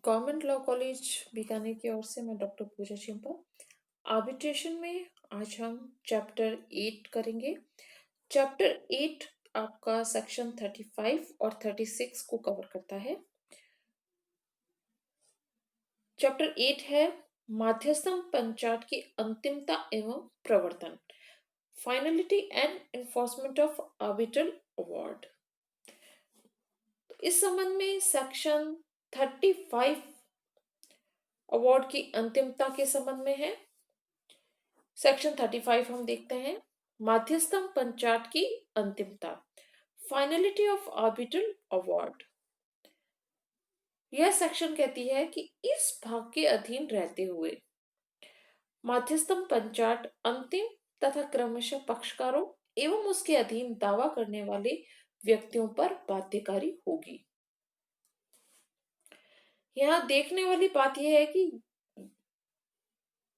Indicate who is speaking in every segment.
Speaker 1: Government law college Bikaner की ओर से मैं डॉक्टर पूजा चिंपा। आर्बिट्रेशन में आज हम चैप्टर 8 करेंगे। चैप्टर 8 आपका सेक्शन 35 और 36 को कवर करता है। चैप्टर 8 है माध्यस्थम पंचाट की अंतिमता एवं प्रवर्तन, finality and enforcement of arbitral award. इस संबंध में सेक्शन 35 अवार्ड की अंतिमता के संबंध में है। सेक्शन 35 हम देखते हैं, माध्यस्थम पंचाट की अंतिमता, फाइनलिटी ऑफ आर्बिट्रल अवार्ड। यह सेक्शन कहती है कि इस भाग के अधीन रहते हुए माध्यस्थम पंचाट अंतिम तथा क्रमशः पक्षकारों एवं उसके अधीन दावा करने वाले व्यक्तियों पर बाध्यकारी होगी। यहाँ देखने वाली बात यह है कि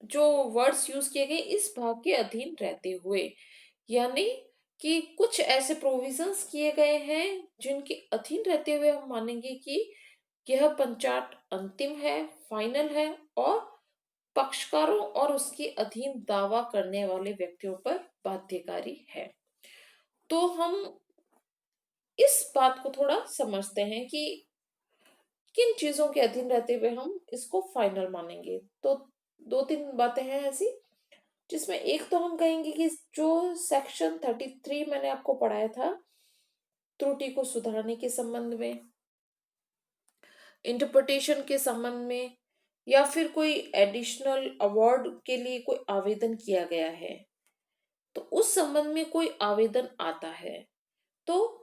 Speaker 1: जो वर्ड्स यूज किए गए इस भाग के अधीन रहते हुए, यानी कि कुछ ऐसे प्रोविजंस किए गए हैं जिनके अधीन रहते हुए हम मानेंगे कि यह पंचाट अंतिम है, फाइनल है और पक्षकारों और उसके अधीन दावा करने वाले व्यक्तियों पर बाध्यकारी है। तो हम इस बात को थोड़ा समझते हैं कि किन चीजों के अधीन रहते हुए हम इसको फाइनल मानेंगे। तो दो तीन बातें हैं ऐसी, जिसमें एक तो हम कहेंगे कि जो सेक्शन 33 मैंने आपको पढ़ाया था त्रुटि को सुधारने के संबंध में, इंटरप्रिटेशन के संबंध में, या फिर कोई एडिशनल अवार्ड के लिए कोई आवेदन किया गया है, तो उस संबंध में कोई आवेदन आता है तो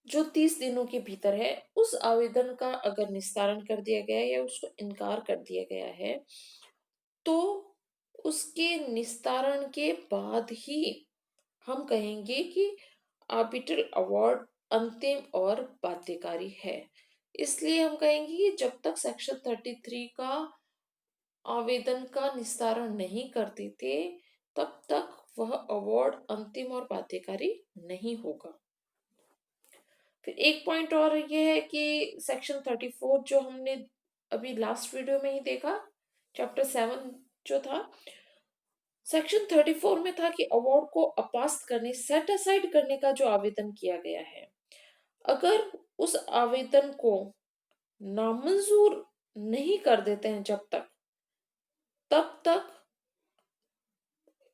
Speaker 1: जो 30 दिनों के भीतर है उस आवेदन का अगर निस्तारण कर दिया गया है या उसको इनकार कर दिया गया है, तो उसके निस्तारण के बाद ही हम कहेंगे कि आर्बिट्रल अवार्ड अंतिम और बाध्यकारी है। इसलिए हम कहेंगे कि जब तक सेक्शन 33 का आवेदन का निस्तारण नहीं करते थे तब तक वह अवार्ड अंतिम और बाध्यकारी नहीं होगा। फिर एक पॉइंट और ये है कि सेक्शन 34 जो हमने अभी लास्ट वीडियो में ही देखा, चैप्टर 7 जो था, सेक्शन 34 में था कि अवार्ड को अपास्त करने, सेट असाइड करने का जो आवेदन किया गया है, अगर उस आवेदन को नामंजूर नहीं कर देते हैं तब तक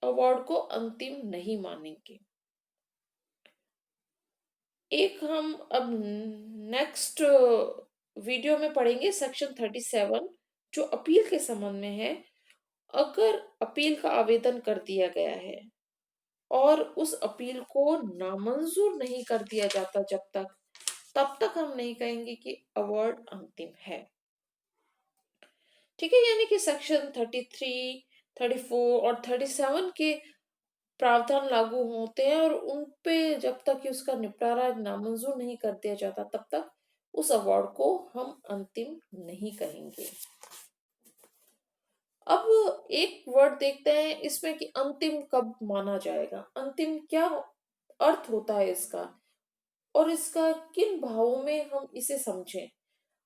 Speaker 1: अवार्ड को अंतिम नहीं मानेंगे। एक हम अब नेक्स्ट वीडियो में पढ़ेंगे सेक्शन 37 जो अपील के संबंध में है। अगर अपील का आवेदन कर दिया गया है और उस अपील को नामंजूर नहीं कर दिया जाता तब तक हम नहीं कहेंगे कि अवार्ड अंतिम है। ठीक है, यानी कि सेक्शन 33, 34 और 37 के प्रावधान लागू होते हैं और उन पे जब तक कि उसका निपटारा नामंजूर नहीं कर दिया जाता तब तक उस अवार्ड को हम अंतिम नहीं कहेंगे। अब एक वर्ड देखते हैं इसमें कि अंतिम कब माना जाएगा, अंतिम क्या अर्थ होता है इसका और इसका किन भावों में हम इसे समझें।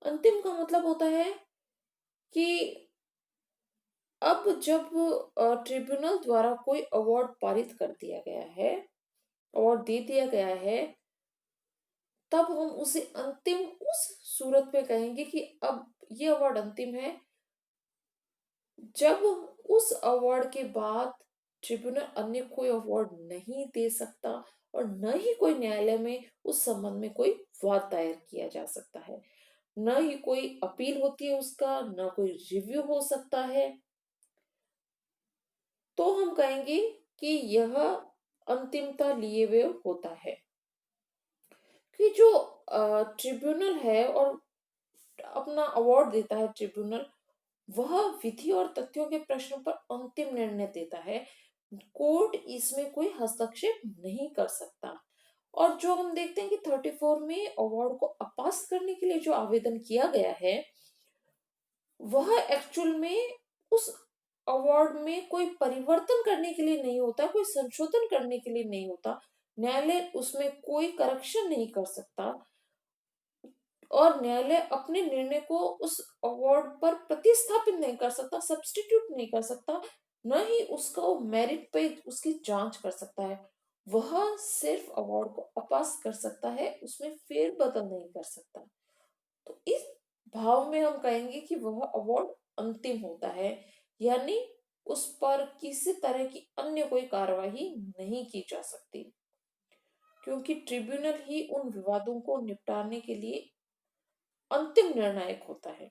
Speaker 1: अंतिम का मतलब होता है कि अब जब ट्रिब्यूनल द्वारा कोई अवार्ड पारित कर दिया गया है, अवार्ड दे दिया गया है, तब हम उसे अंतिम उस सूरत में कहेंगे कि अब ये अवार्ड अंतिम है जब उस अवार्ड के बाद ट्रिब्यूनल अन्य कोई अवार्ड नहीं दे सकता और न ही कोई न्यायालय में उस संबंध में कोई वाद दायर किया जा सकता है, न ही कोई अपील होती है उसका, न कोई रिव्यू हो सकता है। तो हम कहेंगे कि यह अंतिमता लिए हुए होता है कि जो ट्रिब्यूनल है और अपना अवार्ड देता है ट्रिब्यूनल, वह विधि और तथ्यों के प्रश्नों पर अंतिम निर्णय देता है। कोर्ट इसमें कोई हस्तक्षेप नहीं कर सकता। और जो हम देखते हैं कि 34 में अवार्ड को अपास करने के लिए जो आवेदन किया गया है, वह एक्चुअल में उस अवार्ड में कोई परिवर्तन करने के लिए नहीं होता, कोई संशोधन करने के लिए नहीं होता, न्यायालय उसमें कोई करेक्शन नहीं कर सकता। और न्यायालय अपने निर्णय को उस अवार्ड पर प्रतिस्थापित नहीं कर सकता, सब्स्टिट्यूट नहीं कर सकता, न ही उसका वो मेरिट पे उसकी जांच कर सकता है। वह सिर्फ अवार्ड को अपास कर सकता है, उसमें फेरबदल नहीं कर सकता। तो इस भाव में हम कहेंगे कि वह अवार्ड अंतिम होता है, यानी उस पर किसी तरह की अन्य कोई कार्यवाही नहीं की जा सकती, क्योंकि ट्रिब्यूनल ही उन विवादों को निपटाने के लिए अंतिम निर्णायक होता है।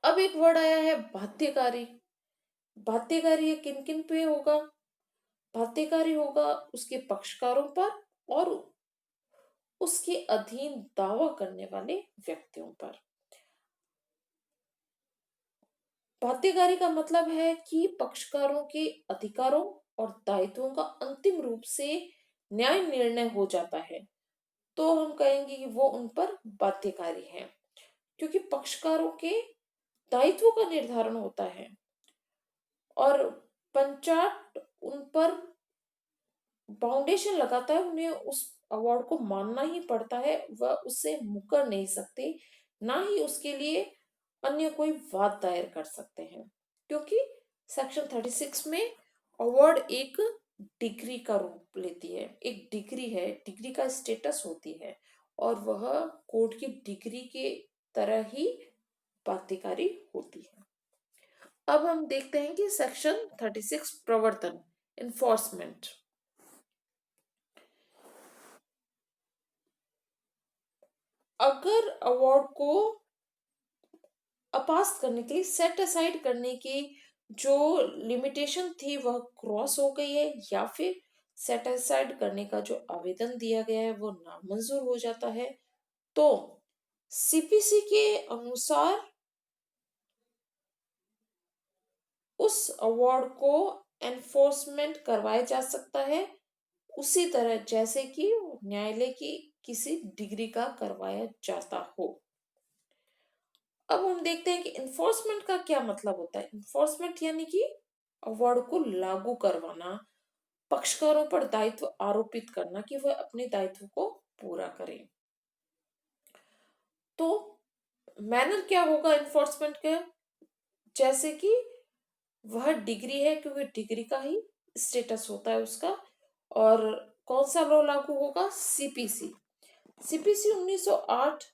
Speaker 1: अब एक वर्ड आया है बाध्यकारी। बाध्यकारी ये किन किन पे होगा? बाध्यकारी होगा उसके पक्षकारों पर और उसके अधीन दावा करने वाले व्यक्तियों पर। बाध्यकारी का मतलब है कि पक्षकारों के अधिकारों और दायित्वों का अंतिम रूप से न्याय निर्णय हो जाता है, तो हम कहेंगे कि वो उन पर बाध्यकारी है, क्योंकि पक्षकारों के दायित्वों का निर्धारण होता है और पंचाट उन पर फाउंडेशन लगाता है, उन्हें उस अवार्ड को मानना ही पड़ता है, वह उससे मुकर नहीं सकते, ना ही उसके लिए अन्य कोई वाद दायर कर सकते हैं, क्योंकि सेक्शन 36 में अवार्ड एक डिग्री का रूप लेती है, एक डिग्री है, डिग्री का स्टेटस होती है और वह कोर्ट की डिग्री के तरह ही बाध्यकारी होती है। अब हम देखते हैं कि सेक्शन 36 प्रवर्तन, इन्फोर्समेंट। अगर अवार्ड को अपास करने के लिए, सेट असाइड करने की जो लिमिटेशन थी वह क्रॉस हो गई है, या फिर सेट असाइड करने का जो आवेदन दिया गया है वो नामंजूर हो जाता है, तो सीपीसी के अनुसार उस अवार्ड को एनफोर्समेंट करवाया जा सकता है, उसी तरह जैसे कि न्यायालय की किसी डिग्री का करवाया जाता हो। अब हम देखते हैं कि इन्फोर्समेंट का क्या मतलब होता है। इन्फोर्समेंट यानी कि अवार्ड को लागू करवाना, पक्षकारों पर दायित्व आरोपित करना कि वह अपने दायित्व को पूरा करें। तो मैनर क्या होगा इन्फोर्समेंट का? जैसे कि वह डिग्री है, क्योंकि डिग्री का ही स्टेटस होता है उसका। और कौन सा लॉ लागू होगा? सीपीसी। सीपीसी 1908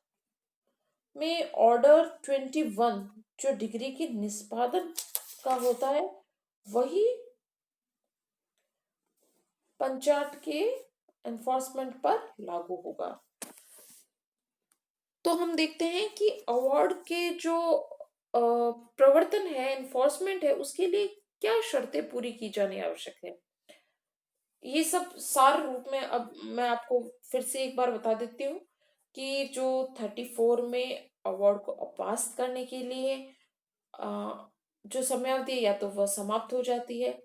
Speaker 1: में ऑर्डर 21 जो डिग्री के निष्पादन का होता है, वही पंचाट के एनफोर्समेंट पर लागू होगा। तो हम देखते हैं कि अवार्ड के जो प्रवर्तन है, एनफोर्समेंट है, उसके लिए क्या शर्तें पूरी की जानी आवश्यक है। ये सब सार रूप में अब मैं आपको फिर से एक बार बता देती हूँ कि जो 34 में अवार्ड को अपास करने के लिए जो समयावधि है, या तो वह समाप्त हो जाती है,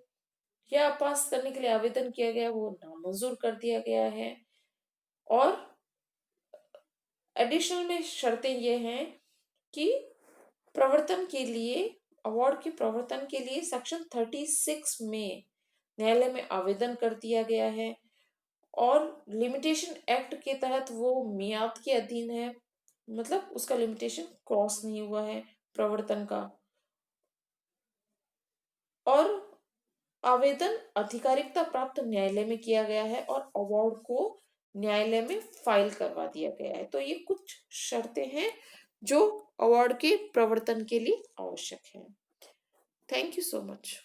Speaker 1: या अपास करने के लिए आवेदन किया गया वो नामंजूर कर दिया गया है। और एडिशनल में शर्तें ये हैं कि प्रवर्तन के लिए, अवार्ड के प्रवर्तन के लिए सेक्शन 36 में न्यायालय में आवेदन कर दिया गया है और लिमिटेशन एक्ट के तहत वो मियाद के अधीन है, मतलब उसका लिमिटेशन क्रॉस नहीं हुआ है प्रवर्तन का। और आवेदन आधिकारिकता प्राप्त न्यायालय में किया गया है और अवार्ड को न्यायालय में फाइल करवा दिया गया है। तो ये कुछ शर्तें हैं जो अवार्ड के प्रवर्तन के लिए आवश्यक है। Thank you so much.